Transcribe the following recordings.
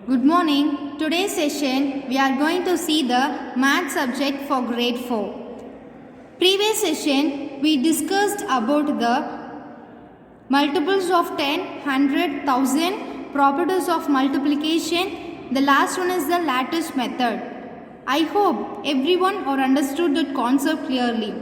Good morning. Today's session we are going to see the math subject for grade 4. Previous session we discussed about the multiples of 10, 100, 1000, properties of multiplication. The last one is the lattice method. I hope everyone or understood that concept clearly.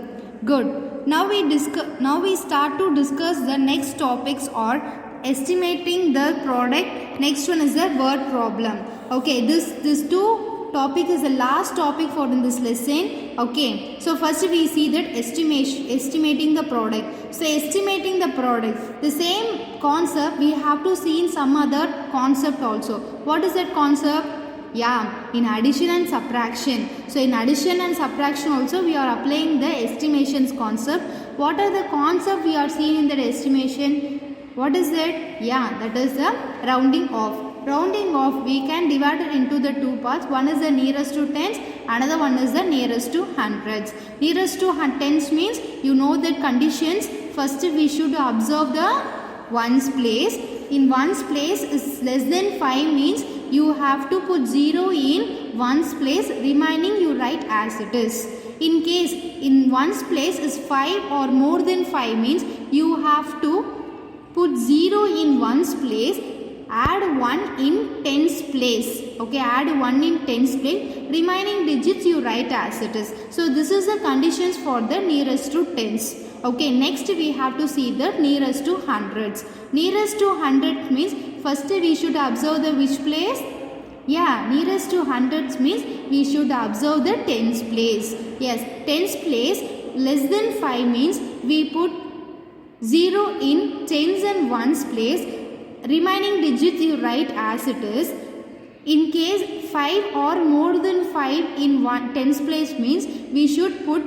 Good. Now we start to discuss the next topics or estimating the product. Next one is the word problem. Okay, this two topic is the last topic for in this lesson. Okay, so first we see that estimating the product. So estimating the product, the same concept we have to see in some other concept also. What is that concept? Yeah, in addition and subtraction. So in addition and subtraction also we are applying the estimations concept. What are the concept we are seeing in that estimation? What is it? Yeah, that is the rounding off. Rounding off, we can divide it into the two parts. One is the nearest to tens, another one is the nearest to hundreds. Nearest to tens means you know the conditions. First we should observe the ones place. In ones place is less than 5 means you have to put 0 in ones place, remaining you write as it is. In case in ones place is 5 or more than 5 means you have to put 0 in ones place, add 1 in tens place. Okay, add 1 in tens place, remaining digits you write as it is. So this is the conditions for the nearest to tens. Okay, next we have to see the nearest to hundreds. Nearest to 100 means first we should observe the which place? Yeah, nearest to hundreds means we should observe the tens place. Yes, tens place less than 5 means we put 0 in tens and ones place, remaining digits you write as it is. In case 5 or more than 5 in tens place means we should put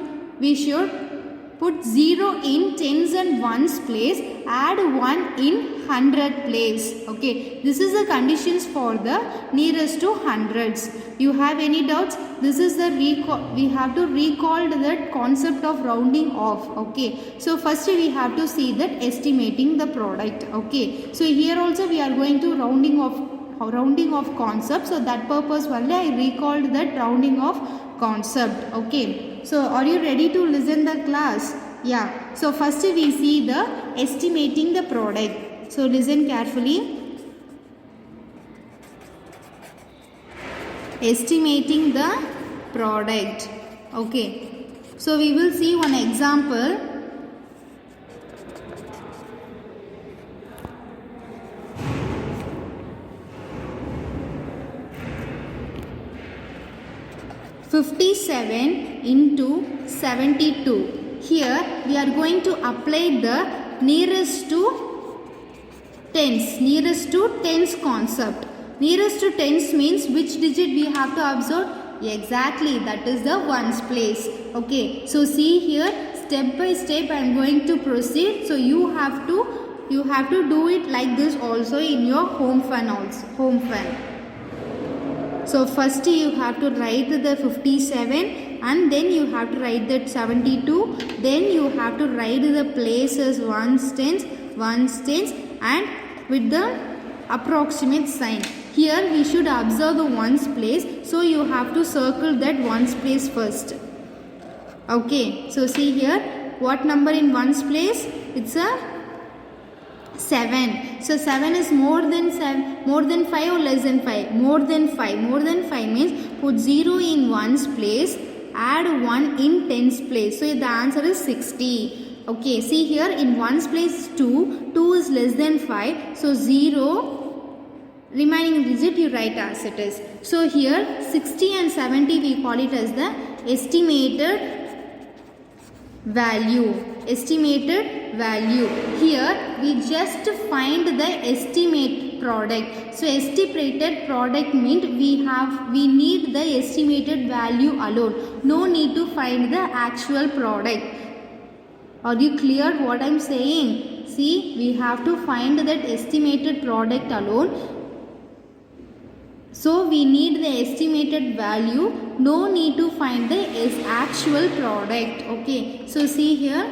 0 in tens and ones place, add 1 in hundred place. Okay, this is the conditions for the nearest to hundreds. You have any doubts? This is the we have to recall that concept of rounding off. Okay, so first we have to see that estimating the product. Okay, so here also we are going to rounding off concept. So that purpose only I recalled that rounding off concept. Okay, so are you ready to listen the class? Yeah, so first we see the estimating the product. So listen carefully. Estimating the product. Okay, so we will see one example. $57 into 72. Here we are going to apply the nearest to tens concept. Nearest to tens means which digit we have to observe? Exactly, that is the ones place. Okay, so see here, step by step I am going to proceed. So you have to do it like this also in your home fun also. So first you have to write the 57 and then you have to write that 72. Then you have to write the places ones tens and with the approximate sign. Here we should observe the ones place. So you have to circle that ones place first. Okay, so see here what number in ones place? It's a 7. So 7 is more than 5 or less than 5? More than 5. More than 5 means put 0 in ones place, add 1 in tens place. So the answer is 60. Okay, see here in ones place 2. 2 is less than 5. So 0, remaining digit you write as it is. So here 60 and 70 we call it as the estimated value. Here we just find the estimate product. So estimated product means we need the estimated value alone. No need to find the actual product. Are you clear what I am saying? See, we have to find that estimated product alone. So we need the estimated value. No need to find the actual product. Okay, so see here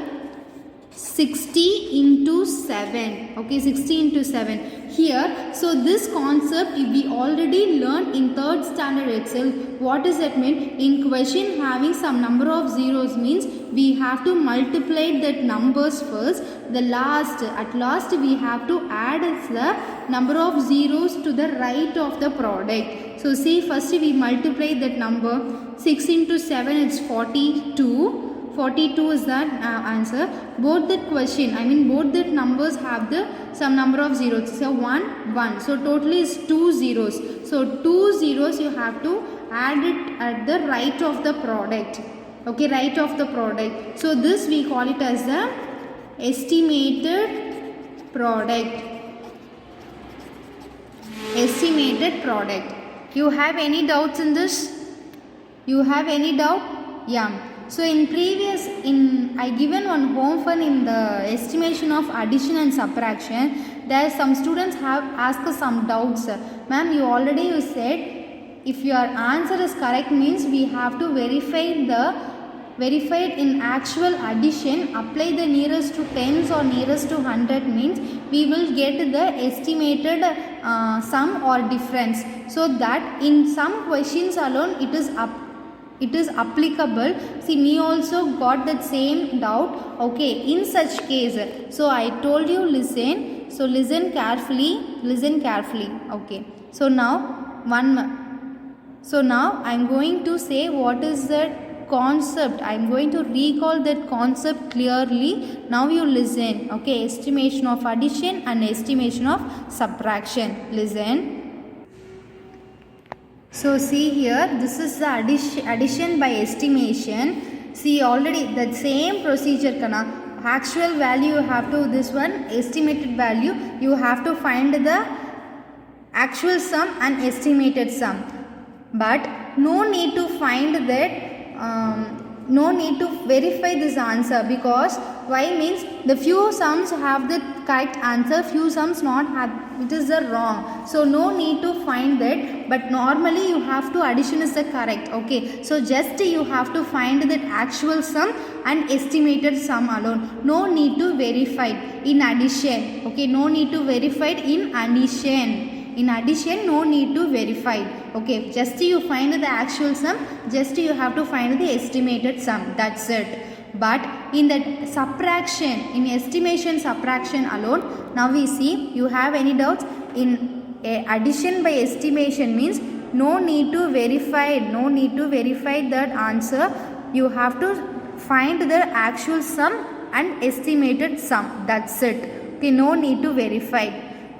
60 into 7. Okay, 60 into 7 here. So this concept we already learned in 3rd standard itself. What does that mean? In question having some number of zeros means we have to multiply that numbers first. At last we have to add the number of zeros to the right of the product. So see, first we multiply that number. 6 into 7 is 42. 42 is that answer. Both that question, both that numbers have the some number of zeros. So 1 1, so totally is 2 zeros. So 2 zeros you have to add it at the right of the product. Okay, right of the product. So this we call it as the estimated product. Estimated product. You have any doubts in this? You have any doubt? Yeah. So I given one homework in the estimation of addition and subtraction. There some students have asked some doubts. Ma'am, you said if your answer is correct means we have to verify in actual addition, apply the nearest to tens or nearest to 100 means we will get the estimated sum or difference. So that in some questions alone it is applicable. See, me also got that same doubt. Okay, in such case, so I told you listen. So listen carefully. Okay. So now I am going to say what is that concept. I am going to recall that concept clearly. Now you listen. Okay, estimation of addition and estimation of subtraction. Listen. So see here, this is the addition by estimation. See, already that same procedure kana. Actual value you have to, this one estimated value you have to find the actual sum and estimated sum. But no need to find that, no need to verify this answer, because why means the few sums have the correct answer, few sums not have, it is the wrong. So no need to find that, but normally you have to addition is the correct. Okay, so just you have to find that actual sum and estimated sum alone. No need to verify in addition. Okay, no need to verify in addition. In addition, no need to verify. Okay, just you find the actual sum, just you have to find the estimated sum. That's it. But in that subtraction, in estimation subtraction alone, now we see, you have any doubts? In addition by estimation means no need to verify that answer. You have to find the actual sum and estimated sum. That's it. Okay, no need to verify.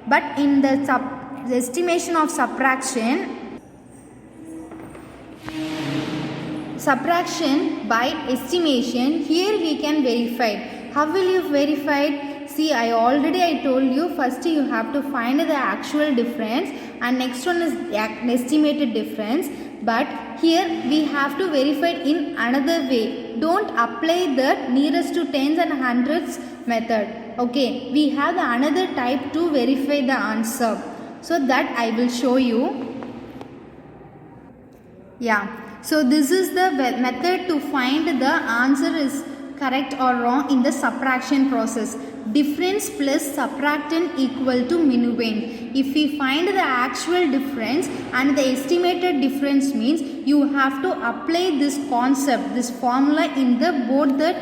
But in the estimation of subtraction by estimation, here we can verify. How will you verify? See, I told you, first you have to find the actual difference and next one is estimated difference. But here we have to verify in another way. Don't apply the nearest to tens and hundreds method. Okay, we have the another type to verify the answer. So that I will show you. Yeah. So this is the method to find the answer is correct or wrong in the subtraction process. Difference plus subtractant equal to minuend. If we find the actual difference and the estimated difference means you have to apply this concept, this formula in the both the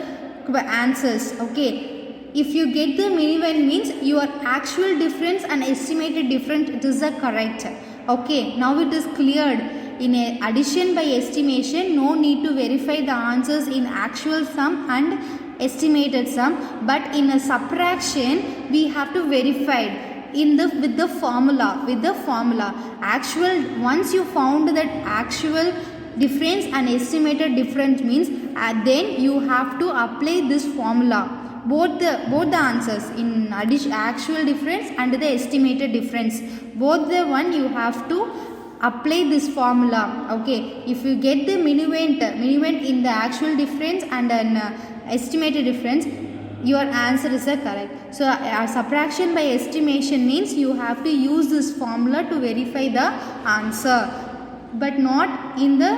answers. Okay. If you get the minuend means your actual difference and estimated difference, it is the correct. Okay, now it is cleared. In addition by estimation, no need to verify the answers in actual sum and estimated sum. But in a subtraction, we have to verify with the formula. Actual, once you found that actual difference and estimated difference means, then you have to apply this formula. Both the answers in addition, actual difference and the estimated difference, both the one you have to apply this formula. Okay, if you get the minuend in the actual difference and an estimated difference, your answer is correct. So subtraction by estimation means you have to use this formula to verify the answer, but not in the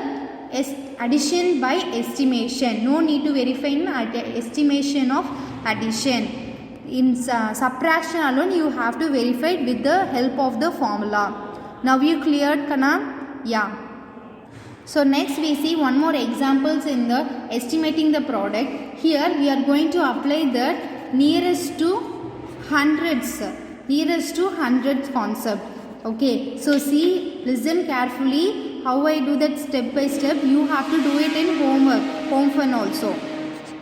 addition by estimation. No need to verify in estimation of addition. In subtraction alone you have to verify it with the help of the formula. Now you cleared, Kana? Yeah. So next we see one more examples in the estimating the product. Here we are going to apply the nearest to hundreds concept. Okay, so see, listen carefully how I do that step by step. You have to do it in homework, home fun also.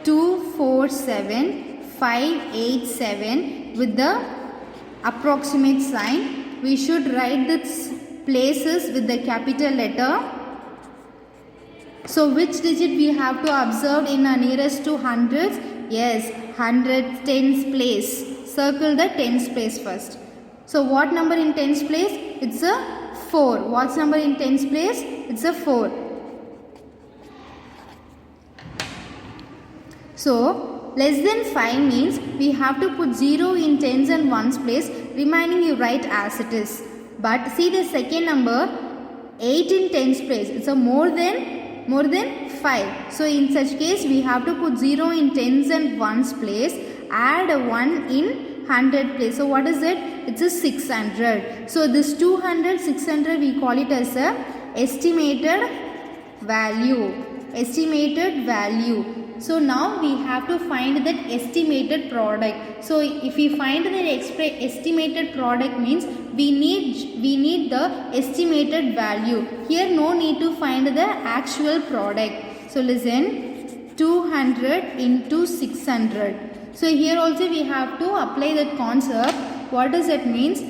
247 587 with the approximate sign. We should write the places with the capital letter. So which digit we have to observe in a nearest to hundreds? Yes, hundreds, tens place. Circle the tens place first. So what number in tens place? It's a 4. What's number in tens place? It's a 4. So less than 5 means we have to put 0 in tens and ones place. Remaining you write as it is. But see the second number, 8 in tens place. It's a more than 5. So in such case we have to put 0 in tens and ones place, add a 1 in 100 place. So what is it? It's a 600. So this 200, 600 we call it as a estimated value. So now we have to find that estimated product. So if we find the estimated product means we need the estimated value. Here no need to find the actual product. So listen, 200 into 600. So here also we have to apply that concept. What does it means?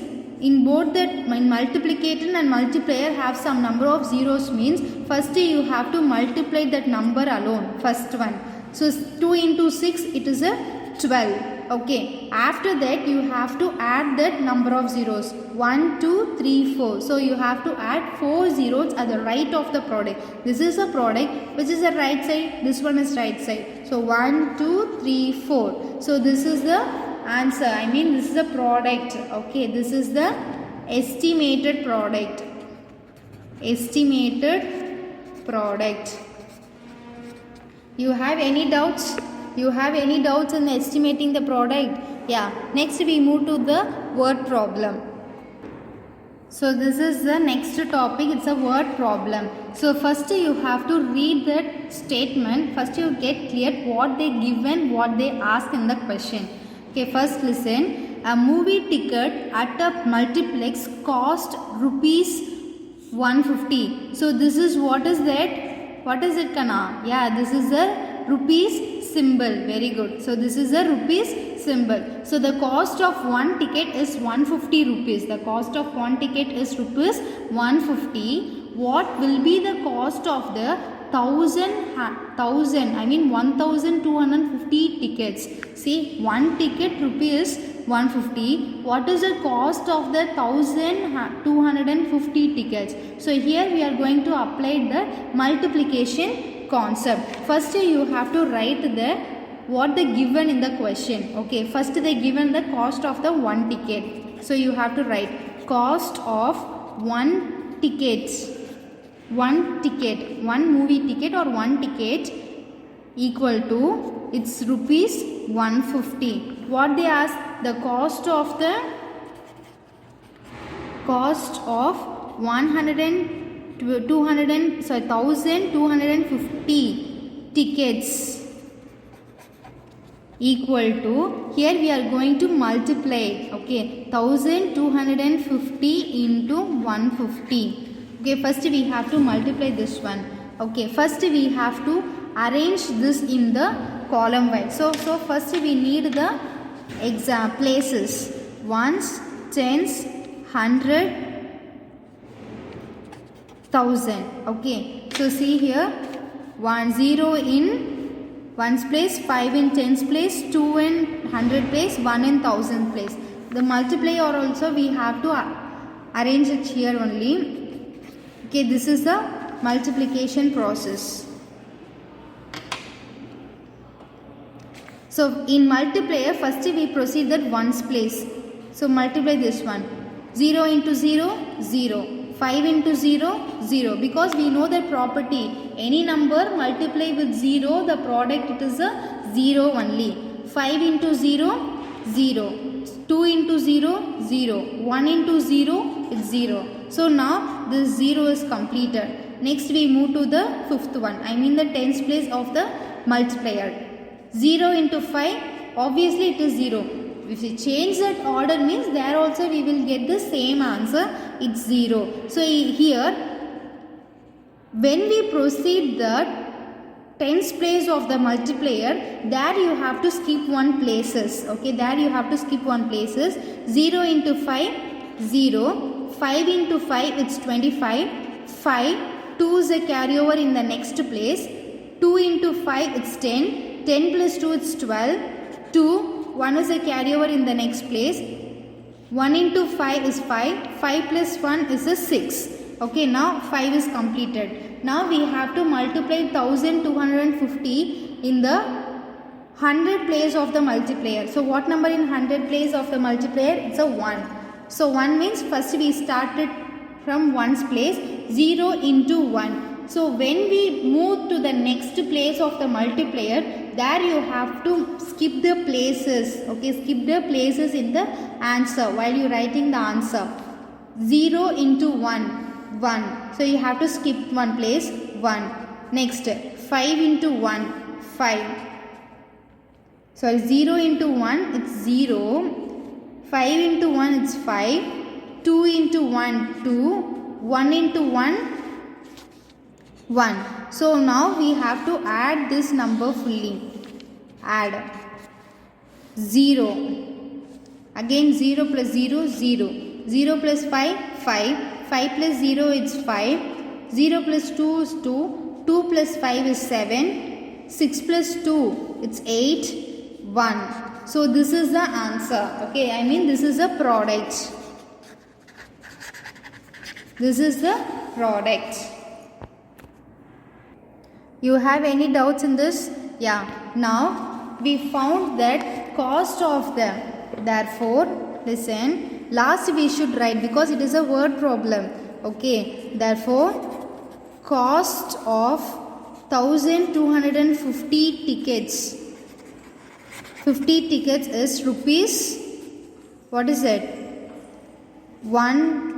In both that multiplicator and multiplier have some number of zeros means first you have to multiply that number alone, first one. So 2 into 6 it is a 12. Okay. After that you have to add that number of zeros. 1, 2, 3, 4. So you have to add 4 zeros at the right of the product. This is a product which is the right side. This one is right side. So 1, 2, 3, 4. So this is the answer. This is the product. Okay. This is the estimated product. You have any doubts? In estimating the product? Yeah. Next we move to the word problem. So this is the next topic. It's a word problem. So first you have to read that statement. First you get clear what they given, what they ask in the question. Okay. First listen. A movie ticket at a multiplex cost rupees 150. So this is what is that? What is it, Kana? Yeah, this is a rupees symbol. Very good. So this is a rupees symbol. So the cost of one ticket is 150 rupees. The cost of one ticket is rupees 150. What will be the cost of the 1250 tickets? See, one ticket rupees 150. What is the cost of the 1250 tickets? So here we are going to apply the multiplication concept. First you have to write what they given in the question. Okay, first they given the cost of the one ticket. So you have to write cost of one ticket, one movie ticket or one ticket equal to, it's rupees 150. What they ask? The cost of 1250 tickets equal to, here we are going to multiply. Okay, 1250 into 150. Okay, first we have to multiply this one. Okay, first we have to arrange this in the column wise. So first we need the places, ones, tens, 100, 1000. Okay, so see here, 0 in ones place, 5 in tens place, 2 in 100 place, 1 in 1000 place. The multiplier also we have to arrange it here only. Okay, this is the multiplication process. So in multiplier, first we proceed that ones place. So multiply this one. 0 into 0, 0. 5 into 0, 0. Because we know the property. Any number multiply with 0, the product it is a 0 only. 5 into 0, 0. 2 into 0, 0. 1 into 0, it's 0. So now this 0 is completed. Next we move to the fifth one. I mean the tens place of the multiplier. 0 into 5, obviously it is 0. If we change that order means there also we will get the same answer. It's 0. So here when we proceed the tens place of the multiplier, there you have to skip one places. Okay, there you have to skip one places. 0 into 5, 0. 5 into 5, it's 25. 5, 2 is a carryover in the next place. 2 into 5, it's 10. 10 plus 2, it's 12. 2, 1 is a carryover in the next place. 1 into 5 is 5. 5 plus 1 is a 6. Okay, now 5 is completed. Now we have to multiply 1250 in the 100 place of the multiplier. So what number in 100 place of the multiplier? It's a 1. So 1 means first we started from 1's place, 0 into 1. So when we move to the next place of the multiplier, there you have to skip the places. Okay, skip the places in the answer while you writing the answer. 0 into 1. 1. So you have to skip one place, 1. Next, 5 into 1, 5. Sorry, 0 into 1, it's 0. 5 into 1, it's 5. 2 into 1, 2. 1 into 1, 1. So now we have to add this number fully. Add 0. Again 0 plus 0, 0. 0 plus 5, 5. 5 plus 0 is 5, 0 plus 2 is 2, 2 plus 5 is 7, 6 plus 2 it's 8, 1. So this is the answer. Okay, I mean this is a product. This is the product. You have any doubts in this? Yeah. Now we found that cost of the, therefore listen, last we should write because it is a word problem. Okay, therefore cost of 1250 tickets. 50 tickets is rupees, what is it? 1.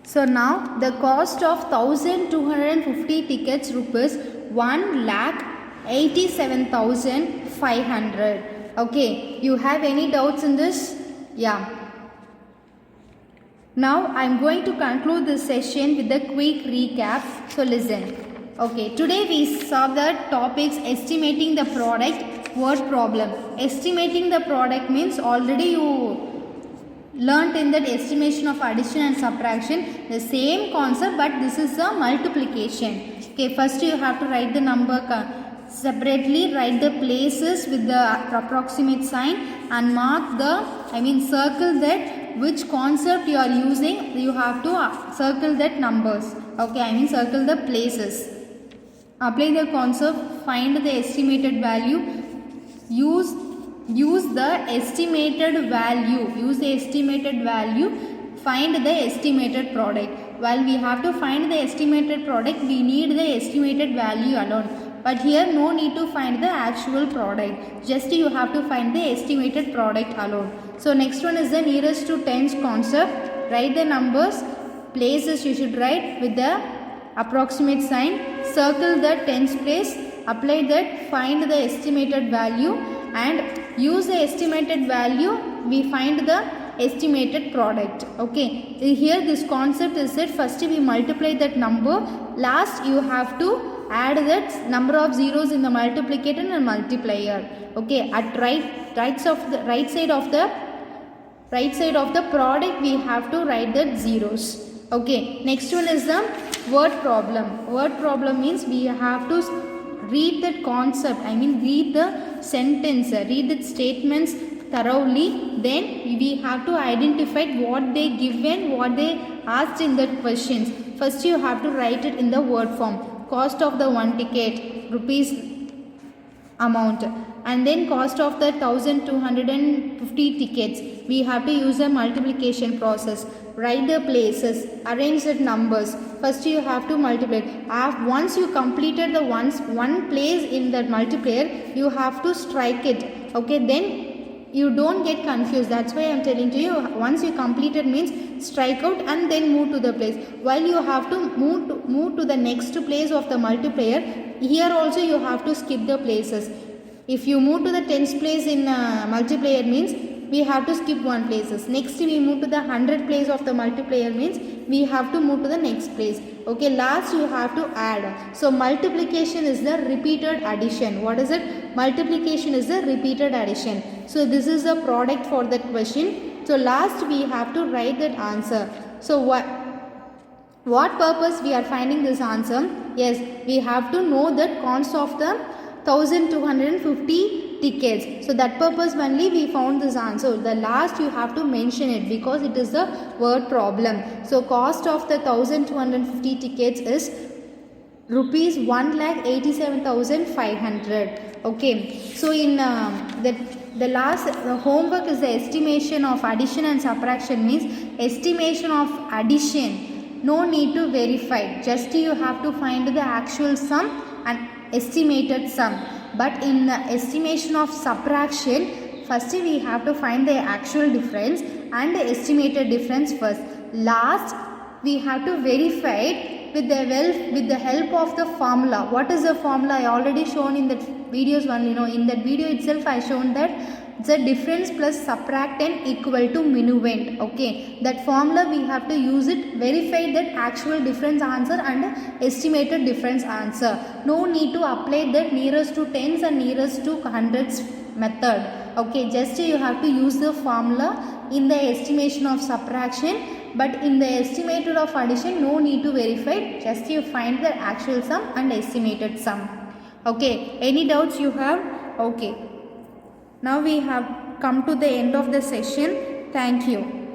So now the cost of 1250 tickets rupees 1,87,500. Okay, you have any doubts in this? Yeah. Now I am going to conclude this session with a quick recap. So listen. Okay, today we saw the topics estimating the product, word problem. Estimating the product means already you learnt in that estimation of addition and subtraction, the same concept, but this is a multiplication. Okay, first you have to write the number separately, write the places with the approximate sign and mark the, circle that which concept you are using. You have to circle that numbers. Okay, circle the places. Apply the concept, find the estimated value, use the estimated value, find the estimated product. While we have to find the estimated product, we need the estimated value alone. But here no need to find the actual product, just you have to find the estimated product alone. So next one is the nearest to tens concept. Write the numbers, places you should write with the approximate sign, circle the tens place, apply that, find the estimated value and use the estimated value, we find the estimated product. Okay, here this concept is that first we multiply that number, last you have to add that number of zeros in the multiplicator and multiplier. Okay, at right side of the product we have to write that zeros. Okay, next one is the word problem. Word problem means we have to read that concept, read the sentence, read the statements thoroughly, then we have to identify what they given, what they asked in that questions. First you have to write it in the word form. Cost of the one ticket rupees amount, and then cost of the 1250 tickets. We have to use a multiplication process. Write the places, arrange the numbers. First you have to multiply. Once you completed the one place in that multiplier, you have to strike it. Okay, then you don't get confused. That's why I am telling to you, once you completed means strike out and then move to the place. While you have to move to the next place of the multiplier, here also you have to skip the places. If you move to the 10th place in multiplier means we have to skip one places. Next we move to the 100th place of the multiplier means we have to move to the next place. Okay, last you have to add. So multiplication is the repeated addition. What is it? Multiplication is the repeated addition. So this is the product for that question. So last we have to write that answer. So what purpose we are finding this answer? Yes, we have to know the cost of the 1250 tickets. So that purpose only we found this answer. The last you have to mention it because it is the word problem. So cost of the 1250 tickets is rupees 1,87,500. Okay. So in the last homework is the estimation of addition and subtraction, means estimation of addition. No need to verify. Just you have to find the actual sum and estimated sum. But in the estimation of subtraction, first we have to find the actual difference and the estimated difference first. Last we have to verify it with the help of the formula. What is the formula? I already shown in the videos only. In that video itself I shown that the difference plus subtractant equal to minuend. Okay, that formula we have to use it, verify that actual difference answer and estimated difference answer. No need to apply that nearest to tens and nearest to hundreds method. Okay, just you have to use the formula in the estimation of subtraction, but in the estimated of addition no need to verify, just you find the actual sum and estimated sum. Okay, any doubts you have? Okay. Now we have come to the end of the session. Thank you.